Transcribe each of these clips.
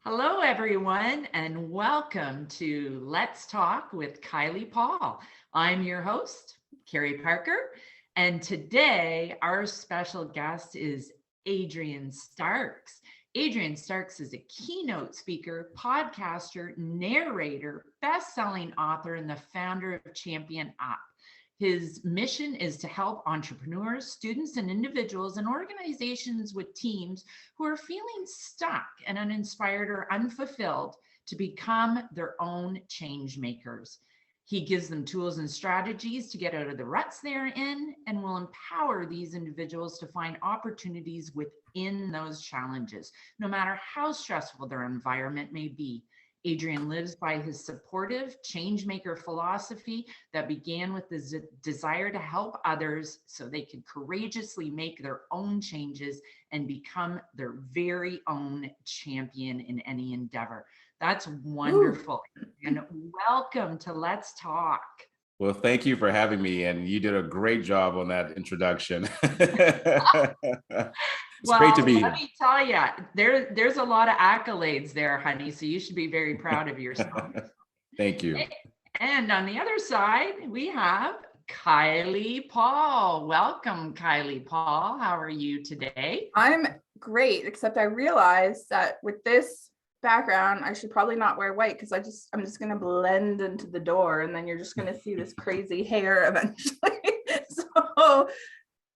Hello, everyone, and welcome to Let's Talk with Kyley Paul. I'm your host, Keri Parker, and today our special guest is Adrian Starks. Adrian Starks is a keynote speaker, podcaster, narrator, best-selling author, and the founder of Champion App. His mission is to help entrepreneurs, students, and individuals and organizations with teams who are feeling stuck and uninspired or unfulfilled to become their own change makers. He gives them tools and strategies to get out of the ruts they're in and will empower these individuals to find opportunities within those challenges, no matter how stressful their environment may be. Adrian lives by his supportive changemaker philosophy that began with the desire to help others so they could courageously make their own changes and become their very own champion in any endeavor. That's wonderful. Ooh. And welcome to Let's Talk. Well, thank you for having me, and you did a great job on that introduction. It's great to be here. Let me tell you, there's a lot of accolades there, honey, so you should be very proud of yourself. Thank you. And on the other side, we have Kyley Paul. Welcome, Kyley Paul. How are you today? I'm great, except I realized that with this background, I should probably not wear white because I'm just going to blend into the door, and then you're just going to see this crazy hair eventually. So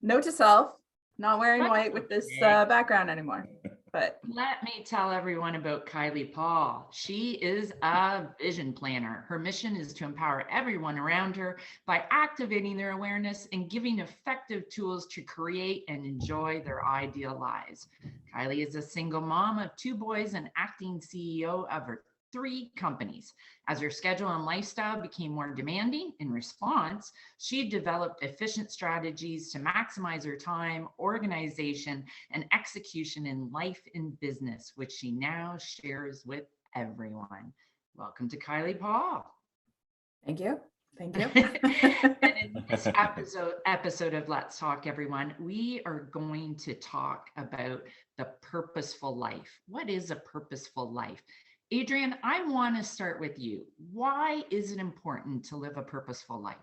note to self, not wearing white with this background anymore. But let me tell everyone about Kyley Paul. She is a vision planner. Her mission is to empower everyone around her by activating their awareness and giving effective tools to create and enjoy their ideal lives. Kyley is a single mom of 2 boys and acting CEO of her 3 companies. As her schedule and lifestyle became more demanding, in response, she developed efficient strategies to maximize her time, organization, and execution in life and business, which she now shares with everyone. Welcome to Kyley Paul. Thank you. Thank you. And in this episode of Let's Talk, everyone, we are going to talk about the purposeful life. What is a purposeful life? Adrian, I want to start with you. Why is it important to live a purposeful life?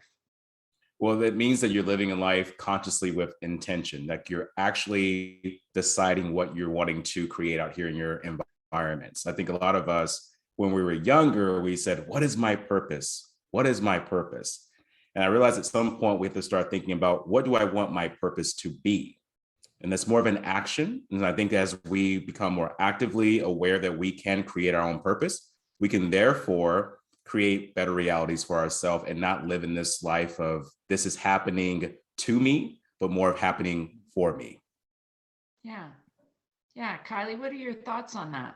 Well, that means that you're living a life consciously with intention, like you're actually deciding what you're wanting to create out here in your environments. I think a lot of us, when we were younger, we said, what is my purpose? What is my purpose? And I realized at some point we have to start thinking about, what do I want my purpose to be? And that's more of an action. And I think as we become more actively aware that we can create our own purpose, we can therefore create better realities for ourselves and not live in this life of this is happening to me, but more of happening for me. Yeah. Kyley, what are your thoughts on that?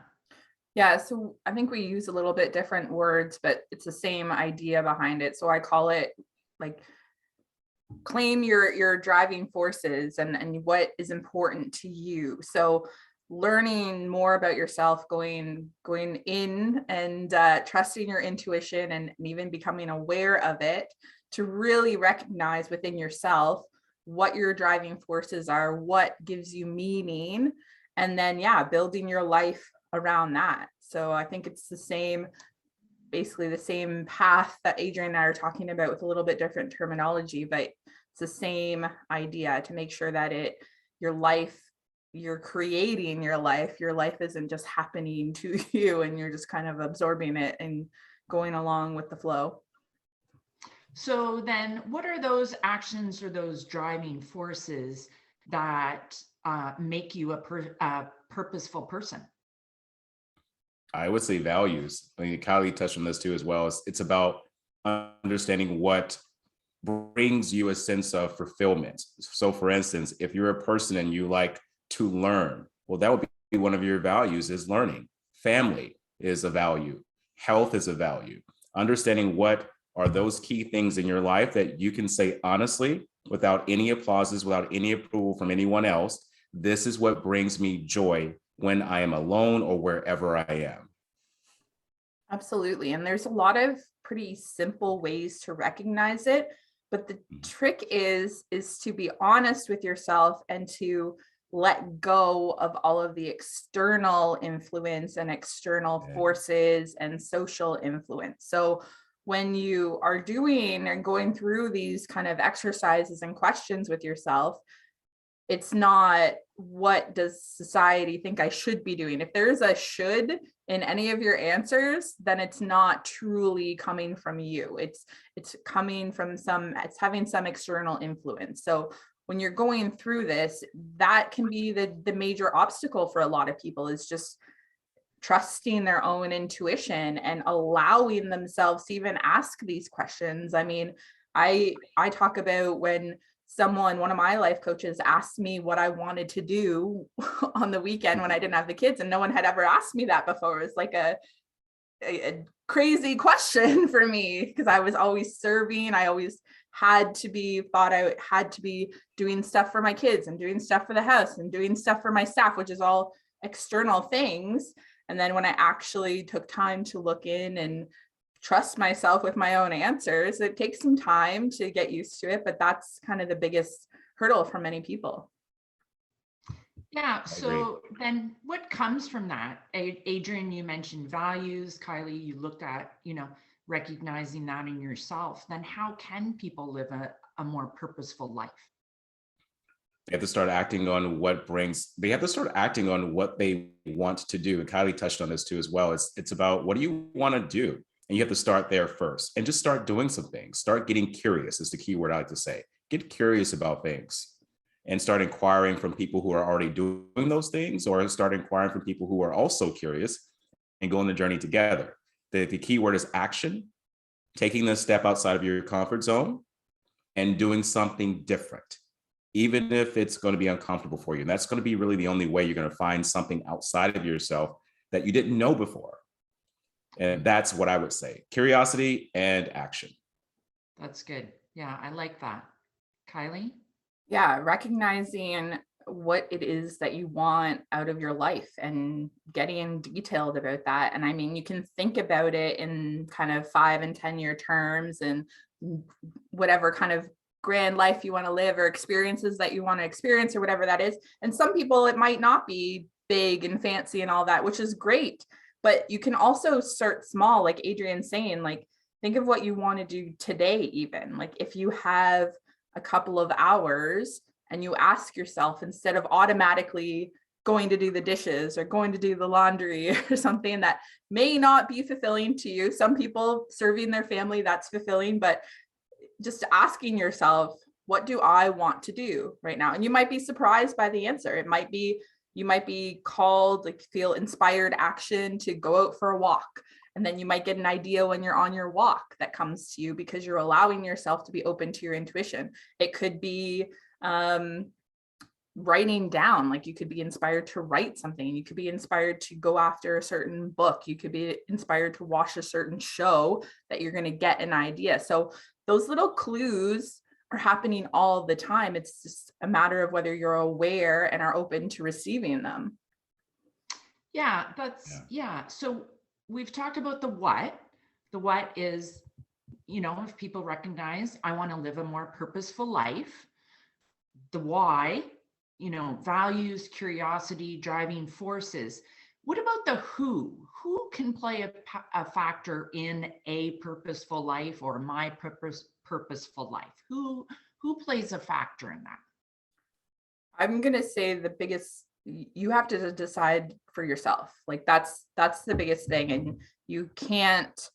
Yeah, so I think we use a little bit different words, but it's the same idea behind it. So I call it like claim your driving forces and what is important to you. So learning more about yourself, going in and trusting your intuition and even becoming aware of it to really recognize within yourself what your driving forces are, what gives you meaning, and then building your life around that. So I think it's basically the same path that Adrian and I are talking about with a little bit different terminology, but it's the same idea to make sure that you're creating your life isn't just happening to you and you're just kind of absorbing it and going along with the flow. So then what are those actions or those driving forces that make you a purposeful person? I would say values. I mean, Kyley touched on this too as well. It's about understanding what brings you a sense of fulfillment. So for instance, if you're a person and you like to learn, well, that would be one of your values is learning. Family is a value. Health is a value. Understanding what are those key things in your life that you can say honestly, without any applauses, without any approval from anyone else, this is what brings me joy when I am alone or wherever I am. Absolutely. And there's a lot of pretty simple ways to recognize it. But the trick is to be honest with yourself and to let go of all of the external influence and external forces and social influence. So when you are doing and going through these kind of exercises and questions with yourself, it's not, what does society think I should be doing? If there's a should in any of your answers, then it's not truly coming from you. It's coming from it's having some external influence. So when you're going through this, that can be the major obstacle for a lot of people, is just trusting their own intuition and allowing themselves to even ask these questions. I mean, I talk about when one of my life coaches asked me what I wanted to do on the weekend when I didn't have the kids, and no one had ever asked me that before. It was like a crazy question for me, because I was always serving. I always thought I had to be doing stuff for my kids and doing stuff for the house and doing stuff for my staff, which is all external things. And then when I actually took time to look in and trust myself with my own answers, it takes some time to get used to it, but that's kind of the biggest hurdle for many people. Yeah. So then what comes from that? Adrian, you mentioned values. Kyley, you looked at, recognizing that in yourself. Then how can people live a more purposeful life? They have to start acting on what they want to do. And Kyley touched on this too as well. It's about, what do you want to do? And you have to start there first and just start doing some things. Start getting curious is the key word I like to say. Get curious about things and start inquiring from people who are already doing those things, or start inquiring from people who are also curious, and go on the journey together. The key word is action, taking the step outside of your comfort zone and doing something different, even if it's going to be uncomfortable for you. And that's going to be really the only way you're going to find something outside of yourself that you didn't know before. And that's what I would say: curiosity and action. That's good. Yeah, I like that. Kyley? Yeah, recognizing what it is that you want out of your life and getting detailed about that. And I mean, you can think about it in kind of 5 and 10 year terms, and whatever kind of grand life you want to live, or experiences that you want to experience, or whatever that is. And some people, it might not be big and fancy and all that, which is great. But you can also start small, like Adrian's saying, like, think of what you want to do today, even. Like, if you have a couple of hours and you ask yourself, instead of automatically going to do the dishes or going to do the laundry or something that may not be fulfilling to you. Some people, serving their family, that's fulfilling, but just asking yourself, what do I want to do right now? And you might be surprised by the answer. It might be, you might be called, like, feel inspired action to go out for a walk. And then you might get an idea when you're on your walk that comes to you, because you're allowing yourself to be open to your intuition. It could be writing down, like, you could be inspired to write something. You could be inspired to go after a certain book. You could be inspired to watch a certain show that you're going to get an idea. So those little clues are happening all the time. It's just a matter of whether you're aware and are open to receiving them. Yeah, yeah. So we've talked about the what. The what is, if people recognize, I want to live a more purposeful life. The why, values, curiosity, driving forces. What about the who? Who can play a factor in a purposeful life, or my purposeful life? Who plays a factor in that? I'm going to say the biggest, you have to decide for yourself. Like, that's the biggest thing. And you can't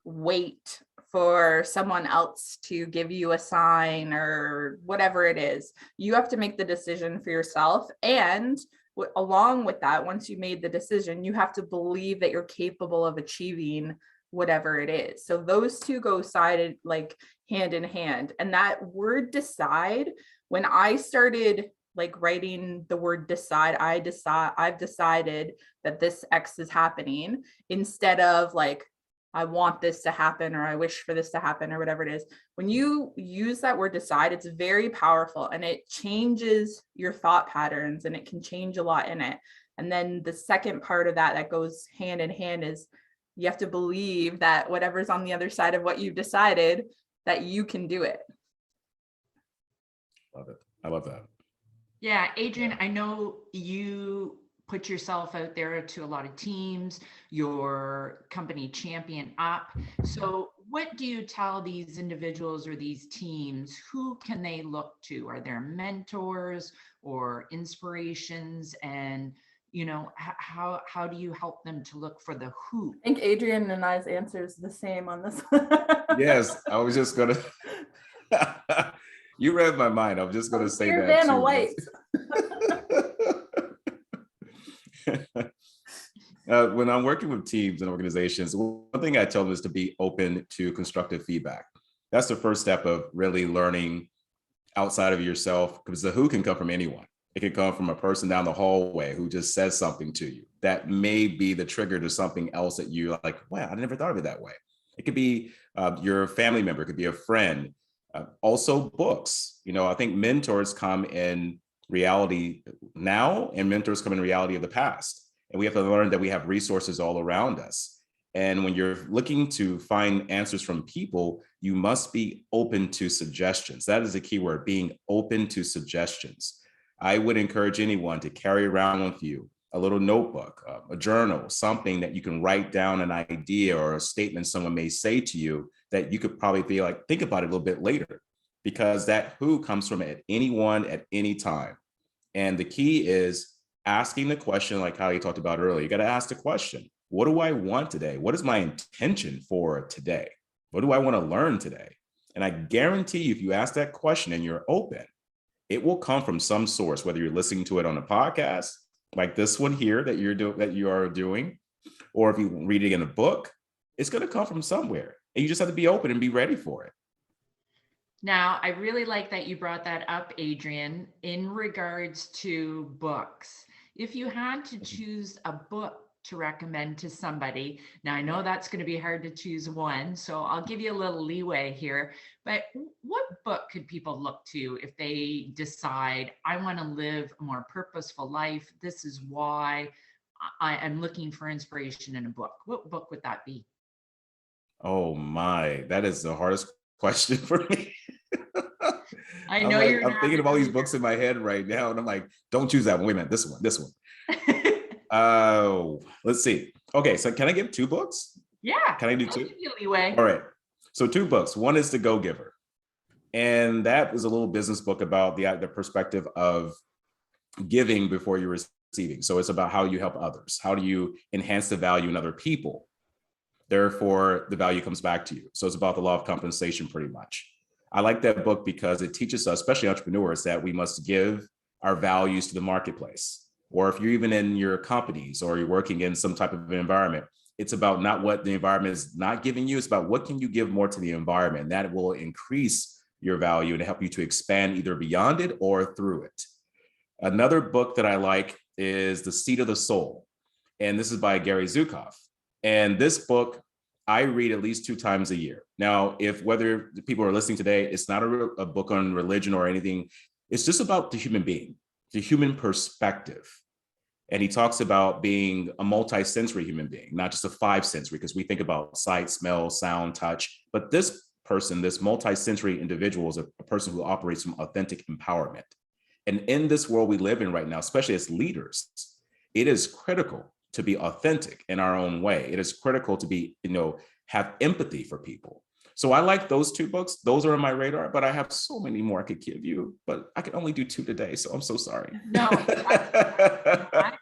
wait for someone else to give you a sign or whatever it is. You have to make the decision for yourself. And along with that, once you made the decision, you have to believe that you're capable of achieving whatever it is. So those two go hand in hand. And that word decide, when I started writing the word decide, I've decided that this X is happening, instead of I want this to happen, or I wish for this to happen, or whatever it is. When you use that word decide, it's very powerful, and it changes your thought patterns, and it can change a lot in it. And then the second part of that goes hand in hand is, you have to believe that whatever's on the other side of what you've decided, that you can do it. Love it. I love that. Yeah, Adrian, I know you put yourself out there to a lot of teams, your company Champion Up. So, what do you tell these individuals or these teams? Who can they look to? Are there mentors or inspirations? And how do you help them to look for the who? I think Adrian and I's answer is the same on this. Yes, I was just gonna. You read my mind. I'm just gonna say that Vanna too. White. When I'm working with teams and organizations, one thing I tell them is to be open to constructive feedback. That's the first step of really learning outside of yourself, because the who can come from anyone. It can come from a person down the hallway who just says something to you that may be the trigger to something else that you're like, wow, I never thought of it that way. It could be your family member, it could be a friend. Also books. I think mentors come in reality now and mentors come in reality of the past. And we have to learn that we have resources all around us. And when you're looking to find answers from people, you must be open to suggestions. That is a key word, being open to suggestions. I would encourage anyone to carry around with you a little notebook, a journal, something that you can write down an idea or a statement someone may say to you that you could probably be like, think about it a little bit later, because that who comes from at anyone at any time. And the key is asking the question, like how you talked about earlier. You got to ask the question, what do I want today? What is my intention for today? What do I want to learn today? And I guarantee you, if you ask that question and you're open, it will come from some source, whether you're listening to it on a podcast, like this one here that you are doing, or if you read it in a book, it's going to come from somewhere. And you just have to be open and be ready for it. Now, I really like that you brought that up, Adrian, in regards to books. If you had to choose a book to recommend to somebody, now I know that's going to be hard to choose one, so I'll give you a little leeway here, but what book could people look to if they decide, I want to live a more purposeful life? This is why I am looking for inspiration in a book. What book would that be? Oh my, that is the hardest question for me. I know I'm thinking of all these books in my head right now, and I'm like, don't choose that one. Wait a minute, this one. Oh, let's see. Okay, so can I give 2 books? Yeah. Can I do I'll 2? give you leeway. All right. So 2 books. One is The Go-Giver. And that is a little business book about the perspective of giving before you're receiving. So it's about how you help others. How do you enhance the value in other people? Therefore, the value comes back to you. So it's about the law of compensation pretty much. I like that book because it teaches us, especially entrepreneurs, that we must give our values to the marketplace. Or if you're even in your companies or you're working in some type of environment, it's about not what the environment is not giving you. It's about what can you give more to the environment. That will increase your value and help you to expand either beyond it or through it. Another book that I like is The Seat of the Soul. And this is by Gary Zukav. And this book, I read at least 2 times a year. Now, if whether the people are listening today, it's not a book on religion or anything. It's just about the human being, the human perspective. And he talks about being a multi-sensory human being, not just a 5-sensory, because we think about sight, smell, sound, touch. But this person, this multi-sensory individual, is a person who operates from authentic empowerment. And in this world we live in right now, especially as leaders, it is critical to be authentic in our own way. It is critical to be, have empathy for people. So I like those 2 books. Those are on my radar, but I have so many more I could give you, but I can only do 2 today. So I'm so sorry. No, I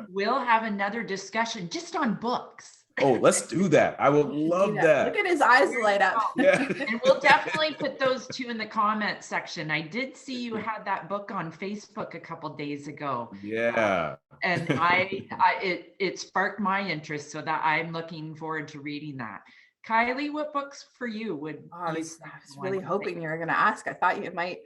will have another discussion just on books. Oh, let's do that. I would love that. Look at his eyes light up. Yeah. And we'll definitely put those 2 in the comment section. I did see you had that book on Facebook a couple days ago. Yeah. And it sparked my interest, so that I'm looking forward to reading that. Kyley, what books for you would I was really hoping you were going to ask. I thought you might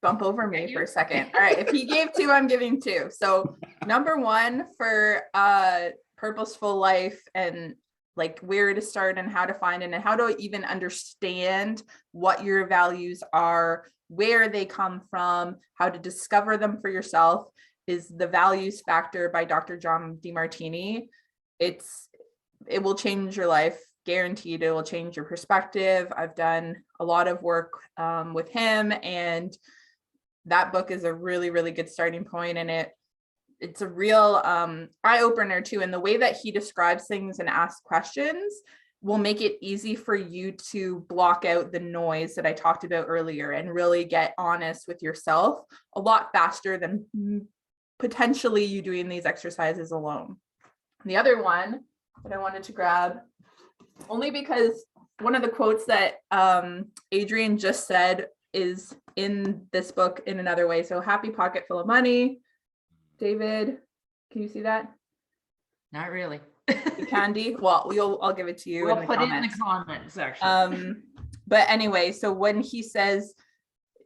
bump over me for a second. All right. If he gave 2, I'm giving 2. So number 1 for Purposeful Life, and like where to start and how to find it and how to even understand what your values are, where they come from, how to discover them for yourself, is The Values Factor by Dr. John Demartini. It will change your life. Guaranteed it will change your perspective. I've done a lot of work with him, and that book is a really, really good starting point. And it's a real eye-opener too. And the way that he describes things and asks questions will make it easy for you to block out the noise that I talked about earlier and really get honest with yourself a lot faster than potentially you doing these exercises alone. The other one that I wanted to grab, only because one of the quotes that Adrian just said is in this book in another way. So happy pocket full of money. David, can you see that? Not really. Gikandi. Well, I'll give it to you. We'll in the put comments. it in the comment section. But anyway, so when he says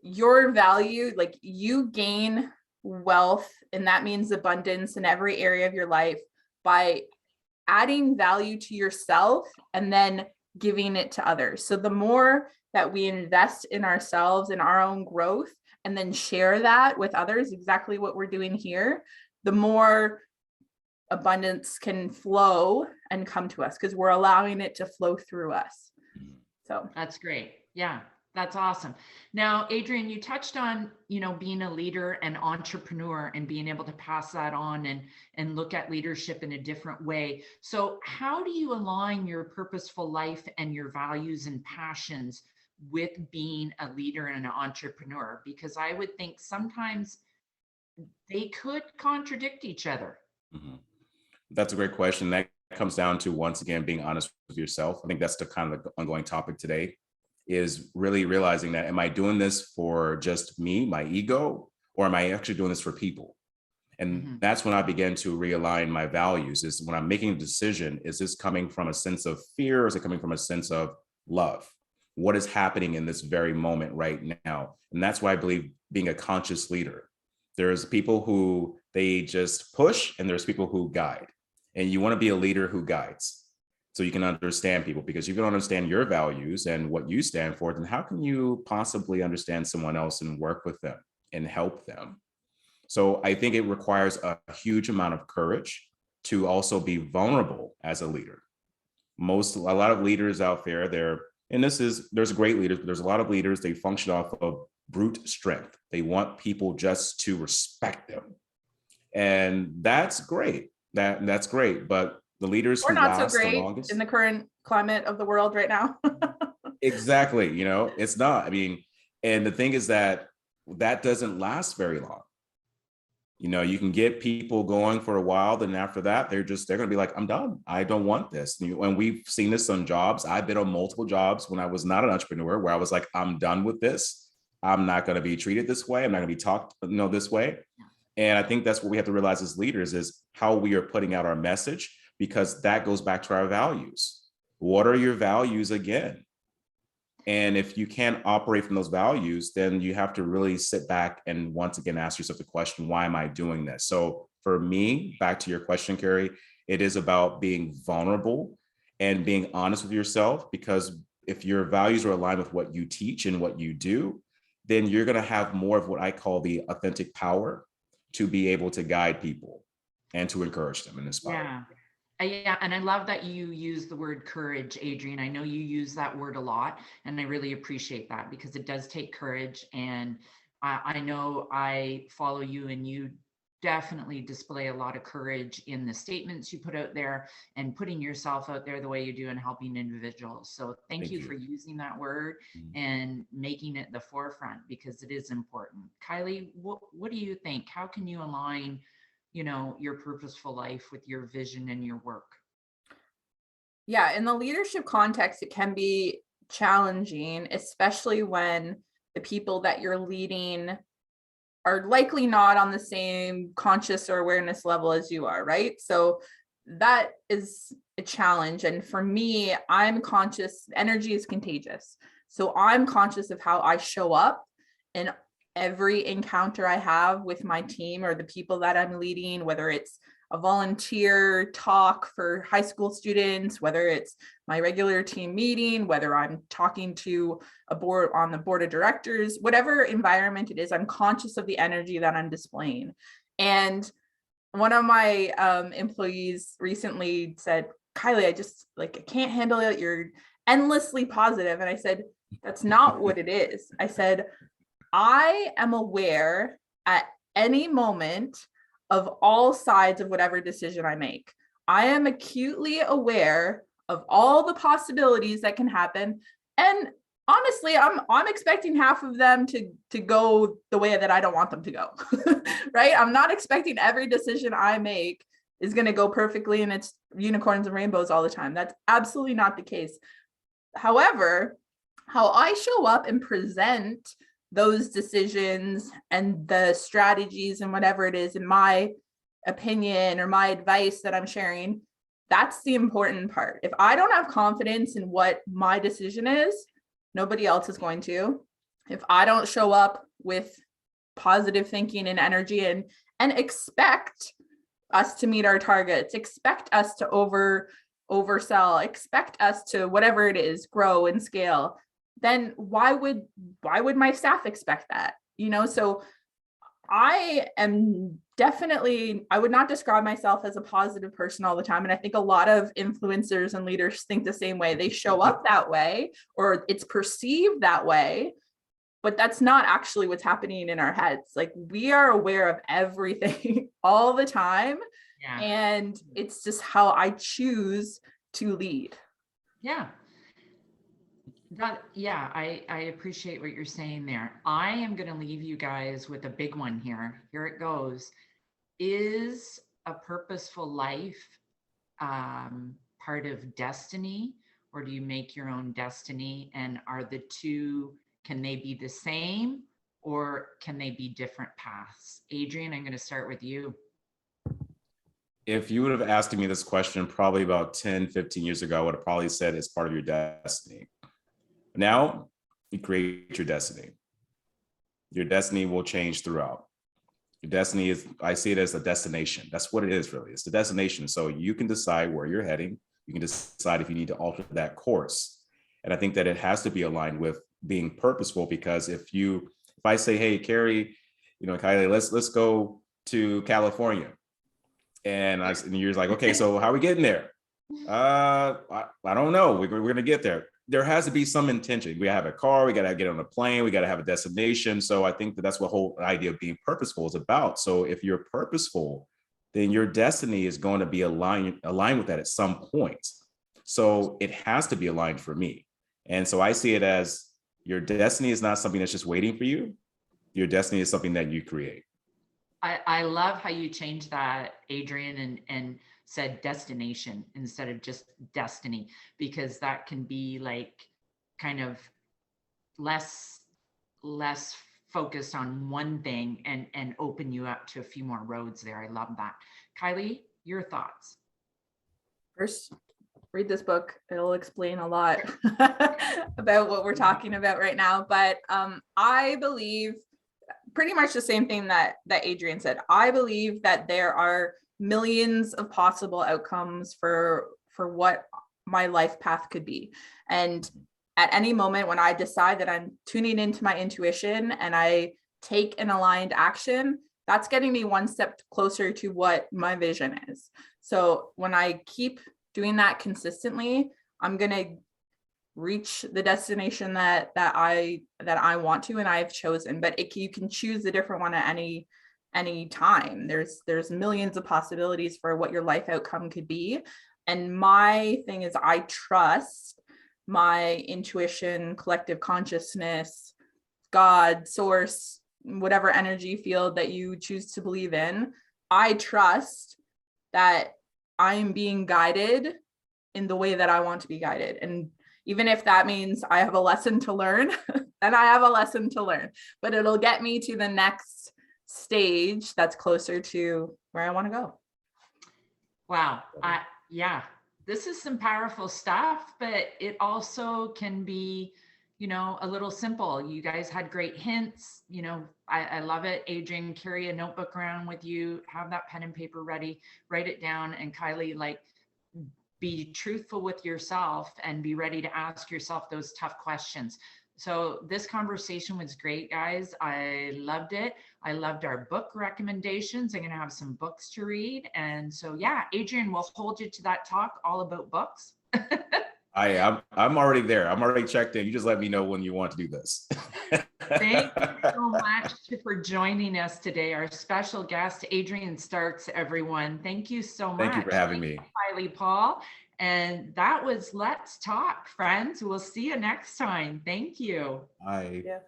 your value, like you gain wealth, and that means abundance in every area of your life by adding value to yourself and then giving it to others. So the more that we invest in ourselves and our own growth and then share that with others, exactly what we're doing here, the more abundance can flow and come to us because we're allowing it to flow through us. So that's great. Yeah, that's awesome. Now, Adrian, you touched on, being a leader and entrepreneur and being able to pass that on and look at leadership in a different way. So how do you align your purposeful life and your values and passions with being a leader and an entrepreneur? Because I would think sometimes they could contradict each other. Mm-hmm. That's a great question. That comes down to, once again, being honest with yourself. I think that's the kind of the ongoing topic today, is really realizing that, am I doing this for just me, my ego, or am I actually doing this for people? And that's when I began to realign my values, is when I'm making a decision, is this coming from a sense of fear, or is it coming from a sense of love? What is happening in this very moment right now? And that's why I believe being a conscious leader. There's people who they just push, and there's people who guide. And you want to be a leader who guides, so you can understand people, because if you don't understand your values and what you stand for, then how can you possibly understand someone else and work with them and help them? So I think it requires a huge amount of courage to also be vulnerable as a leader. A lot of leaders out there, there's great leaders, but there's a lot of leaders, they function off of brute strength. They want people just to respect them. And that's great. That's great. But the leaders who not last so great the longest in the current climate of the world right now. Exactly. It's not. I mean, and the thing is that doesn't last very long. You can get people going for a while, then after that, they're going to be like, I'm done. I don't want this. And we've seen this on jobs. I've been on multiple jobs when I was not an entrepreneur, where I was like, I'm done with this. I'm not going to be treated this way. I'm not going to be talked, this way. And I think that's what we have to realize as leaders, is how we are putting out our message, because that goes back to our values. What are your values again? And if you can't operate from those values, then you have to really sit back and once again ask yourself the question, why am I doing this? So for me, back to your question, Keri, it is about being vulnerable and being honest with yourself, because if your values are aligned with what you teach and what you do, then you're going to have more of what I call the authentic power to be able to guide people and to encourage them and inspire them. Yeah. And I love that you use the word courage, Adrian. I know you use that word a lot, and I really appreciate that, because it does take courage. And I know I follow you, and you definitely display a lot of courage in the statements you put out there and putting yourself out there the way you do and helping individuals. So thank you for using that word and making it the forefront, because it is important. Kyley, what do you think? How can you align your purposeful life with your vision and your work? Yeah, in the leadership context, it can be challenging, especially when the people that you're leading are likely not on the same conscious or awareness level as you are, right? So that is a challenge. And for me, I'm conscious, energy is contagious. So I'm conscious of how I show up in every encounter I have with my team or the people that I'm leading, whether it's a volunteer talk for high school students, whether it's my regular team meeting, whether I'm talking to a board on the board of directors, whatever environment it is, I'm conscious of the energy that I'm displaying. And one of my employees recently said, Kyley, I can't handle it. You're endlessly positive. And I said, that's not what it is. I said, I am aware at any moment of all sides of whatever decision I make. I am acutely aware of all the possibilities that can happen. And honestly, I'm expecting half of them to go the way that I don't want them to go. Right? I'm not expecting every decision I make is going to go perfectly and it's unicorns and rainbows all the time. That's absolutely not the case. However, how I show up and present those decisions and the strategies and whatever it is in my opinion or my advice that I'm sharing, that's the important part. If I don't have confidence in what my decision is, nobody else is going to. If I don't show up with positive thinking and energy and expect us to meet our targets, expect us to oversell, expect us to whatever it is, grow and scale, then why would my staff expect that? So I am definitely, I would not describe myself as a positive person all the time. And I think a lot of influencers and leaders think the same way. They show up that way, or it's perceived that way, but that's not actually what's happening in our heads. Like, we are aware of everything all the time. Yeah. And it's just how I choose to lead. Yeah. I appreciate what you're saying there. I am going to leave you guys with a big one here. Here it goes. Is a purposeful life part of destiny, or do you make your own destiny? And are the two, can they be the same, or can they be different paths? Adrian, I'm going to start with you. If you would have asked me this question probably about 10, 15 years ago, I would have probably said it's part of your destiny. Now you create your destiny. Your destiny will change throughout. Your destiny is, I see it as a destination. That's what it is, really. It's the destination. So you can decide where you're heading. You can decide if you need to alter that course. And I think that it has to be aligned with being purposeful, because if I say, hey, Keri, Kyley, let's go to California. And you're like, okay, so how are we getting there? I don't know. We're going to get there. There has to be some intention. We have a car, we got to get on a plane, we got to have a destination. So I think that's what the whole idea of being purposeful is about. So if you're purposeful, then your destiny is going to be aligned with that at some point. So it has to be aligned for me. And so I see it as your destiny is not something that's just waiting for you. Your destiny is something that you create. I love how you changed that, Adrian, and said destination instead of just destiny, because that can be like kind of less focused on one thing and open you up to a few more roads there. I love that. Kyley, your thoughts? First, read this book. It'll explain a lot about what we're talking about right now. But I believe pretty much the same thing that Adrian said. I believe that there are millions of possible outcomes for what my life path could be. And at any moment when I decide that I'm tuning into my intuition and I take an aligned action, that's getting me one step closer to what my vision is. So when I keep doing that consistently, I'm going to reach the destination that I want to and I've chosen. But you can choose a different one at any time. There's millions of possibilities for what your life outcome could be. And my thing is, I trust my intuition, collective consciousness, God, source, whatever energy field that you choose to believe in. I trust that I am being guided in the way that I want to be guided. And even if that means I have a lesson to learn, then I have a lesson to learn, but it'll get me to the next stage that's closer to where I want to go. Wow. Yeah, this is some powerful stuff, but it also can be, a little simple. You guys had great hints. I love it. Adrian, carry a notebook around with you, have that pen and paper ready, write it down. And Kyley, be truthful with yourself and be ready to ask yourself those tough questions. So this conversation was great, guys. I loved it. I loved our book recommendations. I'm going to have some books to read. And so, yeah, Adrian, we'll hold you to that talk all about books. I'm already there. I'm already checked in. You just let me know when you want to do this. Thank you so much for joining us today. Our special guest, Adrian Starks, everyone. Thank you so much. Thank you for having me. Kyley, Paul. And that was Let's Talk, friends. We'll see you next time. Thank you. Bye. Yeah.